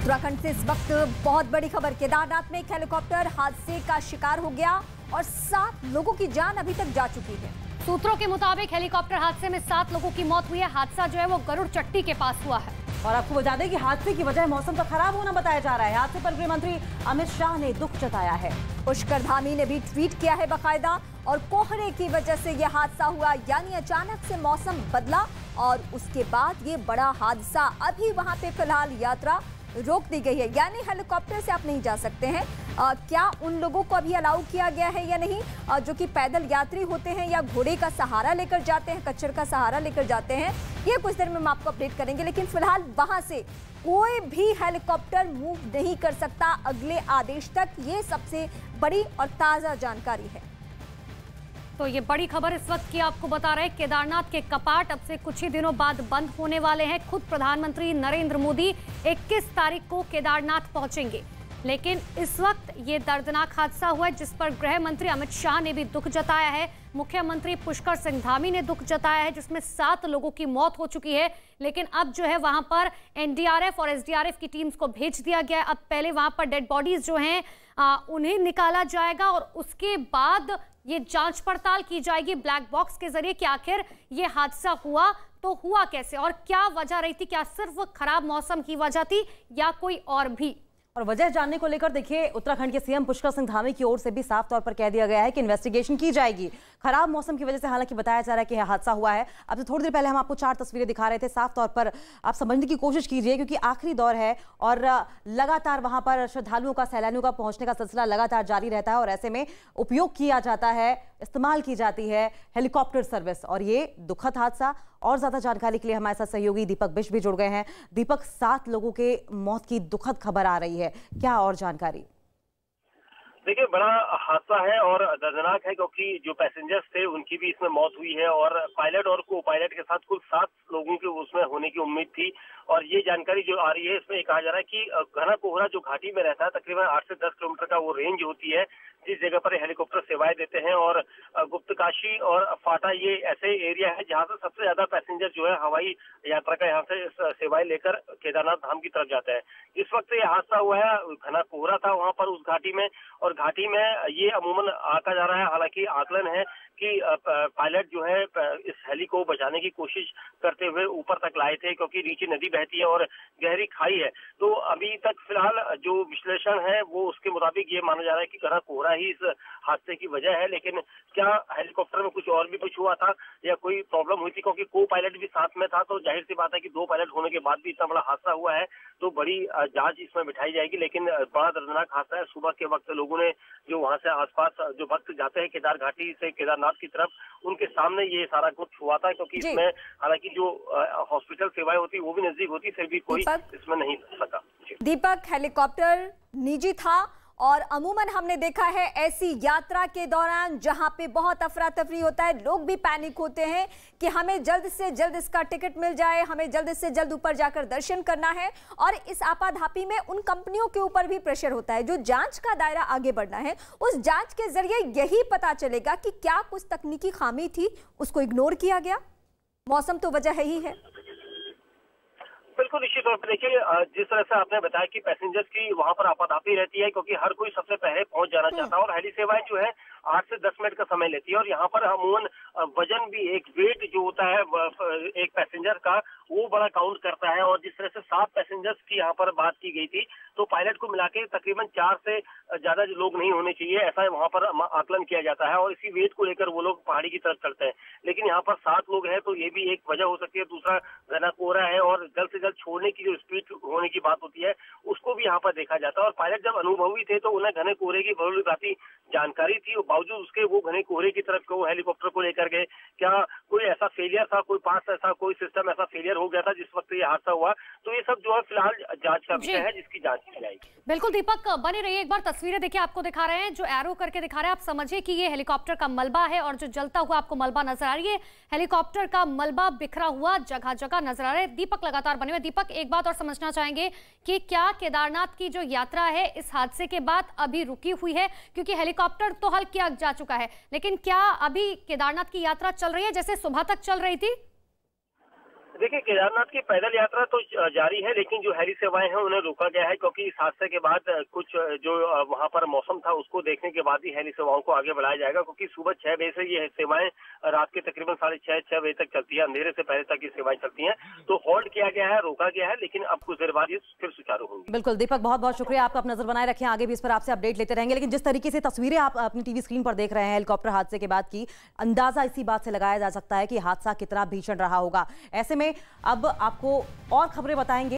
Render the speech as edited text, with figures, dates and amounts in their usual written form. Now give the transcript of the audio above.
उत्तराखंड से इस वक्त बहुत बड़ी खबर। केदारनाथ में एक हेलीकॉप्टर हादसे का शिकार हो गया और 7 लोगों की जान अभी तक जा चुकी है। सूत्रों के मुताबिक हेलीकॉप्टर हादसे में 7 लोगों की मौत हुई है। हादसा जो है वो गरुड़ चट्टी के पास हुआ है। और आपको बता दें कि हादसे की वजह मौसम का खराब होना बताया जा रहा है। हादसे पर गृह मंत्री अमित शाह ने दुख जताया है। पुष्कर धामी ने भी ट्वीट किया है बाकायदा, और कोहरे की वजह से यह हादसा हुआ, यानी अचानक से मौसम बदला और उसके बाद ये बड़ा हादसा। अभी वहां पे फिलहाल यात्रा रोक दी गई है, यानी हेलीकॉप्टर से आप नहीं जा सकते हैं। क्या उन लोगों को अभी अलाउ किया गया है या नहीं, जो कि पैदल यात्री होते हैं या घोड़े का सहारा लेकर जाते हैं, कच्चर का सहारा लेकर जाते हैं, ये कुछ देर में हम आपको अपडेट करेंगे। लेकिन फिलहाल वहां से कोई भी हेलीकॉप्टर मूव नहीं कर सकता अगले आदेश तक। ये सबसे बड़ी और ताजा जानकारी है। तो ये बड़ी खबर इस वक्त की आपको बता रहे हैं। केदारनाथ के कपाट अब से कुछ ही दिनों बाद बंद होने वाले हैं। खुद प्रधानमंत्री नरेंद्र मोदी 21 तारीख को केदारनाथ पहुंचेंगे, लेकिन इस वक्त ये दर्दनाक हादसा हुआ है जिस पर गृह मंत्री अमित शाह ने भी दुख जताया है। मुख्यमंत्री पुष्कर सिंह धामी ने दुख जताया है, जिसमें 7 लोगों की मौत हो चुकी है। लेकिन अब जो है वहां पर एनडीआरएफ और एसडीआरएफ की टीम्स को भेज दिया गया है। अब पहले वहां पर डेड बॉडीज जो हैं उन्हें निकाला जाएगा और उसके बाद ये जांच पड़ताल की जाएगी ब्लैक बॉक्स के जरिए कि आखिर ये हादसा हुआ तो हुआ कैसे और क्या वजह रही थी। क्या सिर्फ खराब मौसम की वजह थी या कोई और भी। और वजह जानने को लेकर देखिए उत्तराखंड के सीएम पुष्कर सिंह धामी की ओर से भी साफ तौर पर कह दिया गया है कि इन्वेस्टिगेशन की जाएगी। खराब मौसम की वजह से हालांकि बताया जा रहा है कि हादसा हुआ है। अब से थोड़ी देर पहले हम आपको 4 तस्वीरें दिखा रहे थे। साफ तौर पर आप समझने की कोशिश कीजिए, क्योंकि आखिरी दौर है और लगातार वहां पर श्रद्धालुओं का, सैलानियों का पहुंचने का सिलसिला लगातार जारी रहता है और ऐसे में उपयोग किया जाता है, इस्तेमाल की जाती है हेलीकॉप्टर सर्विस। और ये दुखद हादसा। और ज्यादा जानकारी के लिए हमारे साथ सहयोगी दीपक बिष्ट भी जुड़ गए हैं। दीपक, 7 लोगों के मौत की दुखद खबर आ रही है, क्या और जानकारी? देखिए, बड़ा हादसा है और दर्दनाक है, क्योंकि जो पैसेंजर्स थे उनकी भी इसमें मौत हुई है और पायलट और को पायलट के साथ कुल 7 लोगों की उसमें होने की उम्मीद थी। और ये जानकारी जो आ रही है इसमें कहा जा रहा है कि घना कोहरा जो घाटी में रहता है, तकरीबन 8 से 10 किलोमीटर का वो रेंज होती है जिस जगह पर हेलीकॉप्टर सेवाएं देते हैं। और गुप्तकाशी और फाटा ये ऐसे एरिया है जहां से सबसे ज्यादा पैसेंजर जो है हवाई यात्रा का यहाँ से सेवाएं लेकर केदारनाथ धाम की तरफ जाते हैं। इस वक्त ये हादसा हुआ है, घना कोहरा था वहां पर उस घाटी में, और घाटी में ये अमूमन आता जा रहा है। हालांकि आकलन है कि पायलट जो है इस हेली को बचाने की कोशिश करते हुए ऊपर तक लाए थे, क्योंकि नीचे नदी बहती है और गहरी खाई है। तो अभी तक फिलहाल जो विश्लेषण है वो उसके मुताबिक ये माना जा रहा है कि घना कोहरा ही इस हादसे की वजह है। लेकिन क्या हेलीकॉप्टर में कुछ और भी कुछ हुआ था या कोई प्रॉब्लम हुई थी, क्योंकि को पायलट भी साथ में था, तो जाहिर सी बात है कि 2 पायलट होने के बाद भी इतना बड़ा हादसा हुआ है तो बड़ी जांच इसमें बिठाई जाएगी। लेकिन बड़ा दर्दनाक हादसा है। सुबह के वक्त लोगों ने जो वहां से आसपास जो भक्त जाते हैं केदार घाटी से केदारनाथ की तरफ, उनके सामने ये सारा कुछ हुआ था, क्योंकि इसमें हालांकि जो हॉस्पिटल सेवाएं होती वो भी नजदीक होती, फिर भी कोई इसमें नहीं सका। दीपक, हेलीकॉप्टर निजी था और अमूमन हमने देखा है ऐसी यात्रा के दौरान जहां पे बहुत अफरा तफरी होता है, लोग भी पैनिक होते हैं कि हमें जल्द से जल्द इसका टिकट मिल जाए, हमें जल्द से जल्द ऊपर जाकर दर्शन करना है। और इस आपाधापी में उन कंपनियों के ऊपर भी प्रेशर होता है। जो जांच का दायरा आगे बढ़ना है, उस जांच के जरिए यही पता चलेगा कि क्या कुछ तकनीकी खामी थी, उसको इग्नोर किया गया। मौसम तो वजह ही है। बिल्कुल, निश्चित तौर पर देखिए, जिस तरह से आपने बताया कि पैसेंजर्स की वहां पर आपाधापी रहती है, क्योंकि हर कोई सबसे पहले पहुंच जाना चाहता है और हेली सेवाएं जो है 8 से 10 मिनट का समय लेती है। और यहाँ पर अमूमन वजन भी, एक वेट जो होता है एक पैसेंजर का, वो बड़ा काउंट करता है। और जिस तरह से 7 पैसेंजर्स की यहाँ पर बात की गई थी, तो पायलट को मिला के तकरीबन 4 से ज्यादा लोग नहीं होने चाहिए, ऐसा वहां पर आकलन किया जाता है। और इसी वेट को लेकर वो लोग पहाड़ी की तरफ चढ़ते हैं। लेकिन यहाँ पर 7 लोग हैं, तो ये भी एक वजह हो सकती है। दूसरा, घना कोहरा है और जल्द से जल्द छोड़ने की जो स्पीड होने की बात होती है उसको भी यहाँ पर देखा जाता है। और पायलट जब अनुभवी थे तो उन्हें घने कोहरे की काफी जानकारी थी, बावजूद उसके वो घने कोहरे की तरफ को हेलीकॉप्टर को लेकर गए। क्या कोई ऐसा फेलियर था, कोई पास ऐसा कोई सिस्टम ऐसा फेलियर हो गया था जिस वक्त ये हादसा हुआ? तो ये सब जो है फिलहाल जांच का विषय है, जिसकी जांच की जाएगी। बिल्कुल दीपक, बने रहिए। एक बार तस्वीरें देखिए, आपको दिखा रहे हैं, जो एरो करके दिखा रहे हैं, आप समझिए कि ये हेलीकॉप्टर का मलबा है और जो जलता हुआ आपको मलबा नजर आ रही है, हेलीकॉप्टर का मलबा बिखरा हुआ जगह जगह नजर आ रहा है। दीपक लगातार बने हुए। दीपक, एक बात और समझना चाहेंगे कि क्या केदारनाथ की जो यात्रा है इस हादसे के बाद अभी रुकी हुई है? क्योंकि हेलीकॉप्टर तो हल किया जा चुका है, लेकिन क्या अभी केदारनाथ की यात्रा चल रही है जैसे सुबह तक चल रही थी? देखिए, केदारनाथ की पैदल यात्रा तो जारी है, लेकिन जो हेली सेवाएं हैं उन्हें रोका गया है, क्योंकि इस हादसे के बाद कुछ जो वहां पर मौसम था उसको देखने के बाद ही हेली सेवाओं को आगे बढ़ाया जाएगा, क्योंकि सुबह 6 बजे से ये सेवाएं रात के तकरीबन 6:30 बजे तक चलती है। अंधेरे से पहले तक ये सेवाएं चलती हैं, तो होल्ड किया गया है, रोका गया है, लेकिन अब कुछ देर बाद ये फिर सुचारू होंगी। बिल्कुल दीपक, बहुत बहुत शुक्रिया, आप नजर बनाए रखें, आगे भी इस पर आपसे अपडेट लेते रहेंगे। लेकिन जिस तरीके से तस्वीरें आप अपनी टीवी स्क्रीन पर देख रहे हैं हेलीकॉप्टर हादसे के बाद की, अंदाजा इसी बात से लगाया जा सकता है कि हादसा कितना भीषण रहा होगा। ऐसे में अब आपको और खबरें बताएंगे।